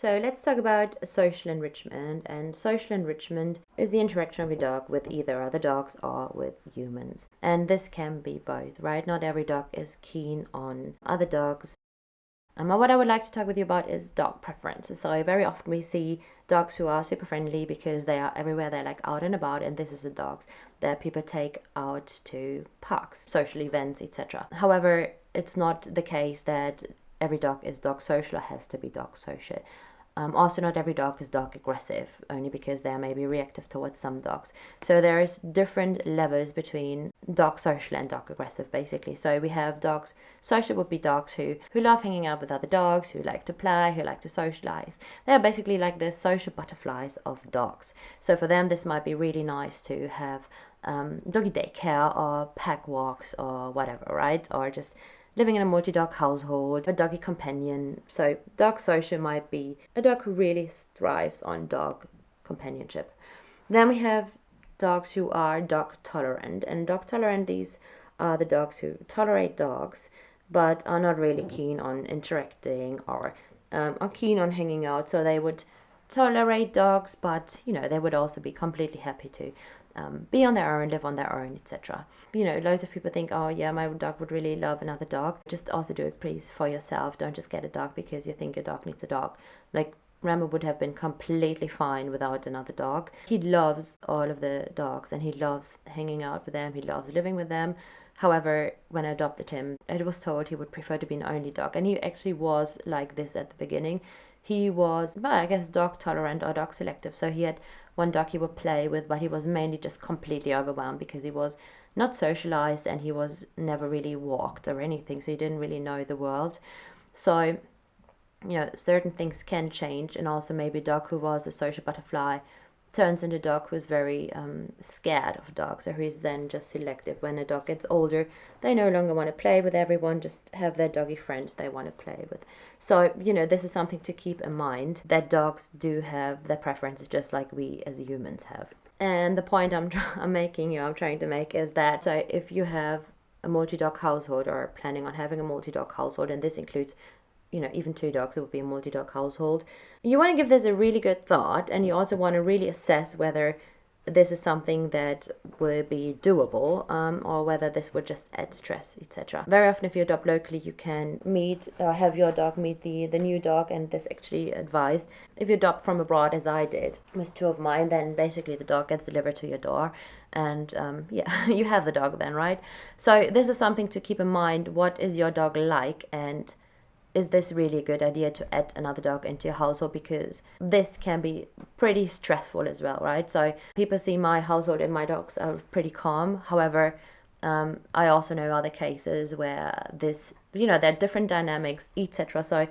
So let's talk about social enrichment. And social enrichment is the interaction of your dog with either other dogs or with humans. And this can be both, right? Not every dog is keen on other dogs. What I would like to talk with you about is dog preferences. So very often we see dogs who are super friendly because they are everywhere, they're like out and about, and this is the dogs that people take out to parks, social events, etc. However, it's not the case that every dog is dog social or has to be dog social. Also, not every dog is dog aggressive, only because they are maybe reactive towards some dogs. So there is different levels between dog social and dog aggressive, basically. So we have dogs social would be dogs who love hanging out with other dogs, who like to play, who like to socialize. They are basically like the social butterflies of dogs. So for them, this might be really nice to have doggy daycare or pack walks or whatever, right? Or just living in a multi-dog household, a doggy companion. So dog social might be a dog who really thrives on dog companionship. Then we have dogs who are dog tolerant. And dog tolerant, these are the dogs who tolerate dogs but are not really keen on interacting or are keen on hanging out. So they would tolerate dogs, but they would also be completely happy to be on their own, live on their own, etc. Loads of people think, oh yeah, my dog would really love another dog. Just also do it, please, for yourself. Don't just get a dog because you think your dog needs a dog. Like Rambo would have been completely fine without another dog. He loves all of the dogs and he loves hanging out with them. He loves living with them. However, when I adopted him, I was told he would prefer to be an only dog, and he actually was like this at the beginning. He was, well, I guess, dog tolerant or dog selective. So he had one dog he would play with, but he was mainly just completely overwhelmed because he was not socialized and he was never really walked or anything. So he didn't really know the world. So, certain things can change. And also maybe a dog who was a social butterfly turns into a dog who's very scared of dogs, or who's then just selective. When a dog gets older, they no longer want to play with everyone, just have their doggy friends they want to play with. So, this is something to keep in mind, that dogs do have their preferences just like we as humans have. And the point I'm trying to make is that, so if you have a multi-dog household or planning on having a multi-dog household, and this includes even 2 dogs, it would be a multi-dog household. You want to give this a really good thought, and you also want to really assess whether this is something that will be doable, or whether this would just add stress, etc. Very often, if you adopt locally, you can meet or have your dog meet the new dog, and this actually advised. If you adopt from abroad, as I did with 2 of mine, then basically the dog gets delivered to your door, and you have the dog then, right? So this is something to keep in mind. What is your dog like, and is this really a good idea to add another dog into your household? Because this can be pretty stressful as well, right? So people see my household and my dogs are pretty calm. However, I also know other cases where there are different dynamics, etc. So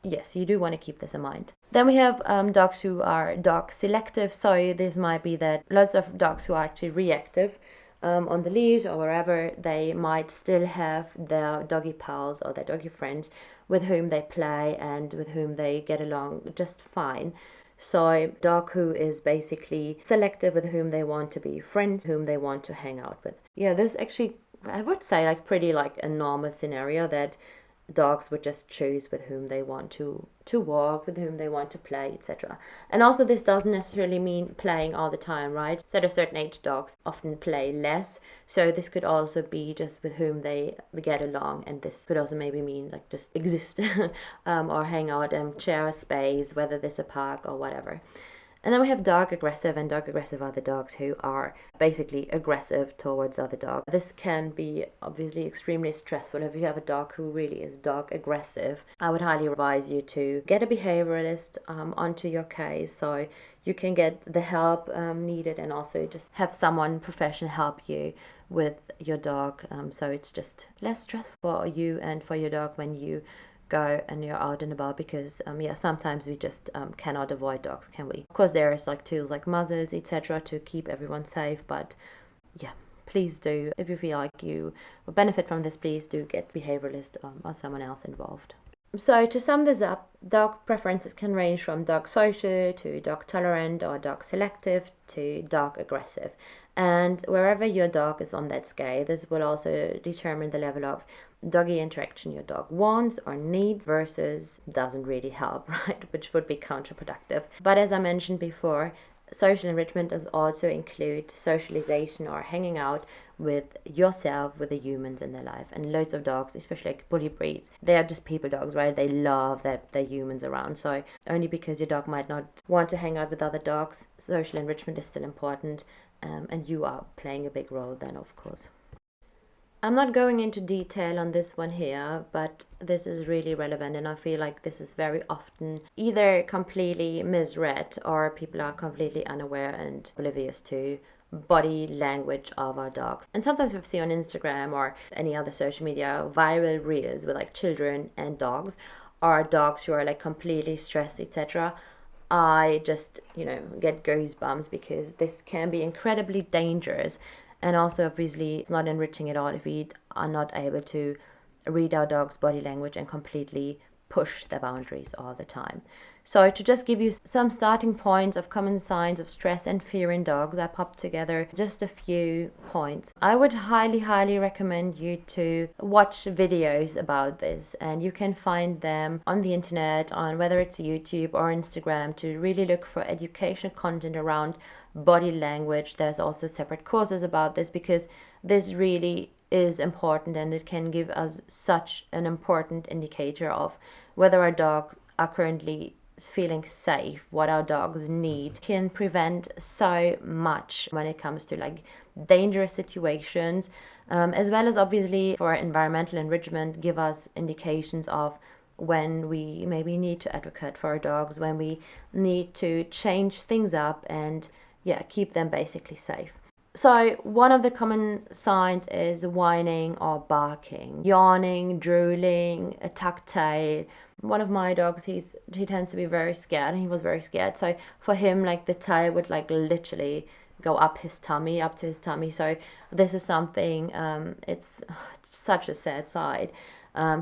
yes, you do want to keep this in mind. Then we have dogs who are dog selective. So this might be that lots of dogs who are actually reactive on the leash or wherever, they might still have their doggy pals or their doggy friends with whom they play and with whom they get along just fine. So dog who is basically selective with whom they want to be friends, whom they want to hang out with. Yeah, this actually, I would say, like pretty like a normal scenario, that dogs would just choose with whom they want to walk, with whom they want to play, etc. And also, this doesn't necessarily mean playing all the time, right? So at a certain age, dogs often play less. So this could also be just with whom they get along, and this could also maybe mean like just exist or hang out and share a space, whether this is a park or whatever. And then we have dog aggressive, and dog aggressive are the dogs who are basically aggressive towards other dogs. This can be obviously extremely stressful. If you have a dog who really is dog aggressive, I would highly advise you to get a behavioralist onto your case, so you can get the help needed, and also just have someone professional help you with your dog, so it's just less stressful for you and for your dog when you go and you're out and about, because sometimes we just cannot avoid dogs, can we? Of course, there is like tools like muzzles, etc., to keep everyone safe, but yeah, please do, if you feel like you will benefit from this, please do get a behavioralist or someone else involved. So to sum this up, dog preferences can range from dog social to dog tolerant or dog selective to dog aggressive. And wherever your dog is on that scale, this will also determine the level of doggy interaction your dog wants or needs versus doesn't really help, right? Which would be counterproductive. But as I mentioned before, social enrichment does also include socialization or hanging out with yourself, with the humans in their life. And loads of dogs, especially like bully breeds, they are just people dogs, right? They love that their humans around. So only because your dog might not want to hang out with other dogs, social enrichment is still important, and you are playing a big role then, of course. I'm not going into detail on this one here, but this is really relevant, and I feel like this is very often either completely misread or people are completely unaware and oblivious to body language of our dogs. And sometimes we see on Instagram or any other social media viral reels with like children and dogs, or dogs who are like completely stressed, etc. I just, get goosebumps because this can be incredibly dangerous. And also, obviously, it's not enriching at all if we are not able to read our dog's body language and completely push their boundaries all the time. So to just give you some starting points of common signs of stress and fear in dogs, I popped together just a few points. I would highly, highly recommend you to watch videos about this, and you can find them on the internet, on whether it's YouTube or Instagram, to really look for educational content around body language. There's also separate courses about this because this really is important, and it can give us such an important indicator of whether our dogs are currently feeling safe, what our dogs need. Can prevent so much when it comes to like dangerous situations, as well as obviously for environmental enrichment, give us indications of when we maybe need to advocate for our dogs, when we need to change things up and keep them basically safe. So one of the common signs is whining or barking, yawning, drooling, a tucked tail. One of my dogs, he tends to be very scared, and he was very scared. So for him, like the tail would like literally go up to his tummy. So this is something. It's such a sad side.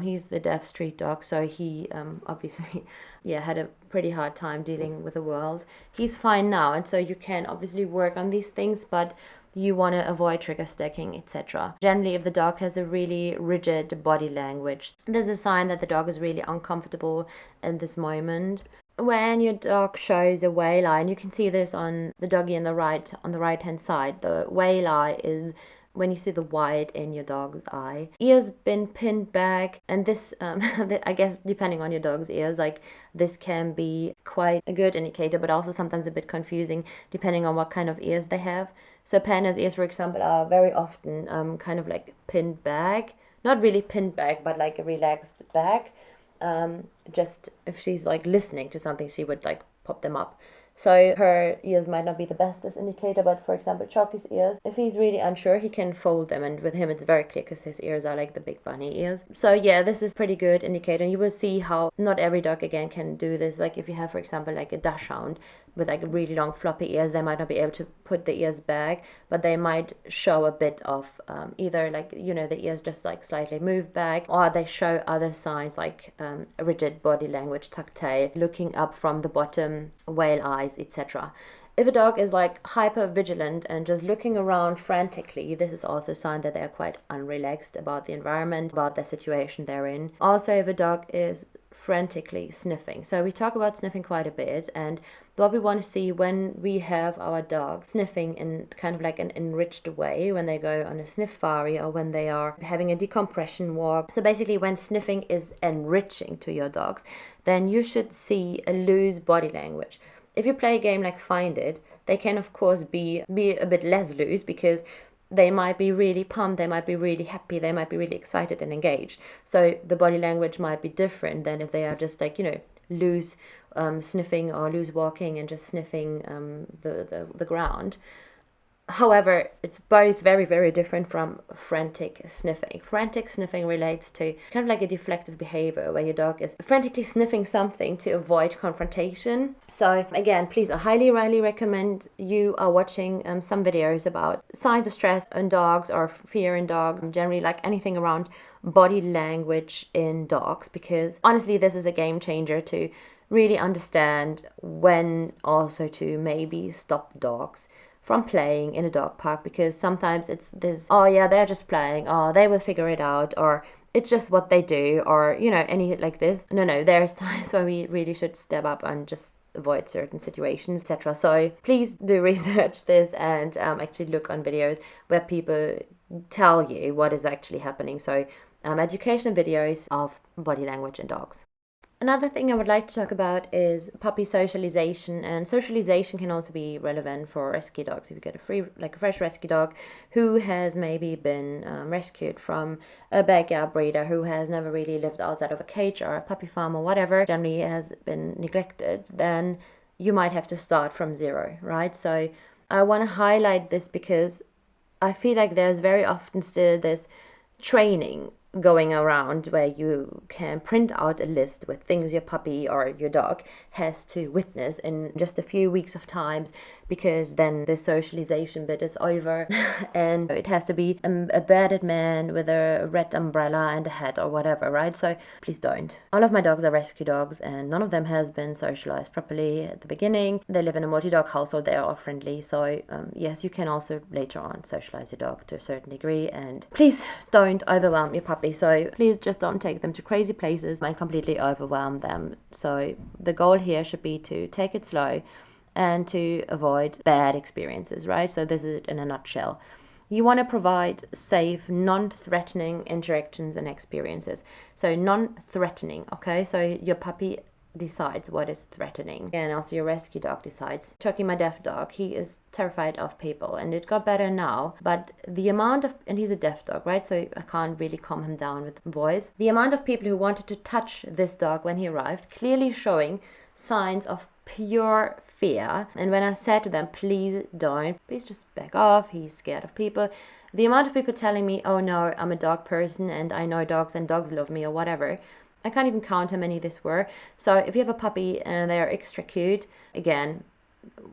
He's the deaf street dog, so he obviously had a pretty hard time dealing with the world. He's fine now, and so you can obviously work on these things, but you want to avoid trigger stacking, etc. Generally, if the dog has a really rigid body language, there's a sign that the dog is really uncomfortable in this moment. When your dog shows a whale eye, and you can see this on the doggy on the right hand side, the whale eye is when you see the white in your dog's eye. Ears been pinned back, and this, I guess, depending on your dog's ears, like this can be quite a good indicator, but also sometimes a bit confusing depending on what kind of ears they have. So Panda's ears, for example, are very often kind of like pinned back. Not really pinned back, but like a relaxed back. Just if she's like listening to something, she would like pop them up. So her ears might not be the bestest indicator, but for example, Chalky's ears, if he's really unsure, he can fold them, and with him it's very clear because his ears are like the big bunny ears. So this is pretty good indicator, and you will see how not every dog again can do this. Like if you have, for example, like a dachshund with like really long floppy ears, they might not be able to put the ears back, but they might show a bit of either like the ears just like slightly move back, or they show other signs like a rigid body language, tucked tail, looking up from the bottom, whale eyes, etc. If a dog is like hyper vigilant and just looking around frantically, this is also a sign that they are quite unrelaxed about the environment, about the situation they're in. Also, if a dog is frantically sniffing. So we talk about sniffing quite a bit, and what we want to see when we have our dog sniffing in kind of like an enriched way, when they go on a sniffari or when they are having a decompression walk. So basically when sniffing is enriching to your dogs, then you should see a loose body language. If you play a game like Find It, they can of course be a bit less loose because they might be really pumped, they might be really happy, they might be really excited and engaged. So the body language might be different than if they are just like, loose sniffing or loose walking and just sniffing the ground. However, it's both very, very different from frantic sniffing. Frantic sniffing relates to kind of like a deflective behavior where your dog is frantically sniffing something to avoid confrontation. So again, please, I highly, highly recommend you are watching some videos about signs of stress in dogs or fear in dogs, generally like anything around body language in dogs, because honestly, this is a game changer to really understand when also to maybe stop dogs from playing in a dog park, because sometimes it's this, oh yeah, they're just playing, oh they will figure it out, or it's just what they do, or any like this. No, there's times where we really should step up and just avoid certain situations, etc. So please do research this and actually look on videos where people tell you what is actually happening. So educational videos of body language in dogs. Another thing I would like to talk about is puppy socialization, and socialization can also be relevant for rescue dogs. If you get a fresh rescue dog who has maybe been rescued from a backyard breeder who has never really lived outside of a cage or a puppy farm or whatever, generally has been neglected, then you might have to start from zero, right? So I want to highlight this because I feel like there's very often still this training going around where you can print out a list with things your puppy or your dog has to witness in just a few weeks of time, because then the socialization bit is over and it has to be a bearded man with a red umbrella and a hat or whatever, right? So please don't. All of my dogs are rescue dogs and none of them has been socialized properly at the beginning. They live in a multi-dog household. They are all friendly, so yes, you can also later on socialize your dog to a certain degree, and please don't overwhelm your puppy. So please just don't take them to crazy places and completely overwhelm them. So the goal here should be to take it slow and to avoid bad experiences, right? So this is it in a nutshell. You want to provide safe, non-threatening interactions and experiences. So non-threatening, okay? So your puppy decides what is threatening, and also your rescue dog decides. Chucky, my deaf dog, he is terrified of people, and it got better now, but the amount of, and he's a deaf dog, right, so I can't really calm him down with voice. The amount of people who wanted to touch this dog when he arrived, clearly showing signs of pure fear, and when I said to them, please don't, please just back off, he's scared of people, the amount of people telling me, oh no, I'm a dog person and I know dogs and dogs love me or whatever, I can't even count how many this were. So if you have a puppy and they're extra cute, again,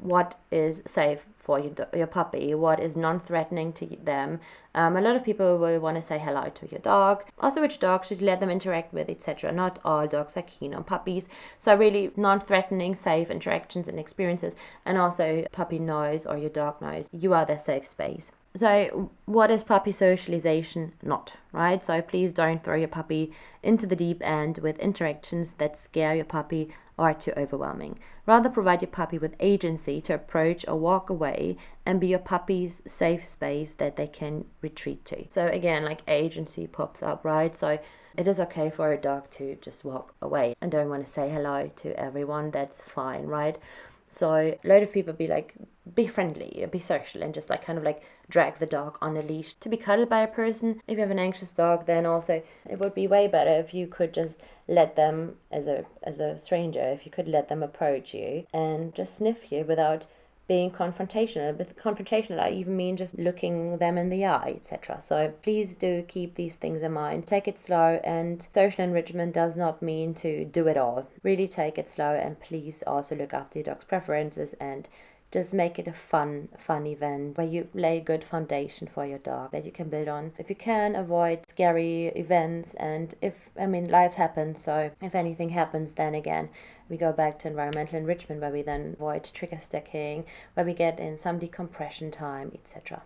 what is safe for your puppy, what is non-threatening to them. A lot of people will want to say hello to your dog. Also, which dog should you let them interact with, etc. Not all dogs are keen on puppies. So really non-threatening, safe interactions and experiences. And also puppy knows, or your dog knows, you are their safe space. So what is puppy socialization not, right? So please don't throw your puppy into the deep end with interactions that scare your puppy or are too overwhelming. Rather provide your puppy with agency to approach or walk away and be your puppy's safe space that they can retreat to. So again, like agency pops up, right? So it is okay for a dog to just walk away and don't want to say hello to everyone. That's fine, right? So a lot of people be like, be friendly, be social, and just like kind of like drag the dog on a leash to be cuddled by a person. If you have an anxious dog, then also it would be way better if you could just let them, as a stranger, if you could let them approach you and just sniff you without being confrontational. With confrontational, I even mean just looking them in the eye, etc. So please do keep these things in mind. Take it slow, and social enrichment does not mean to do it all. Really take it slow, and please also look after your dog's preferences and just make it a fun event where you lay a good foundation for your dog that you can build on. If you can, avoid scary events, and life happens, so if anything happens, then again, we go back to environmental enrichment, where we then avoid trigger sticking, where we get in some decompression time, etc.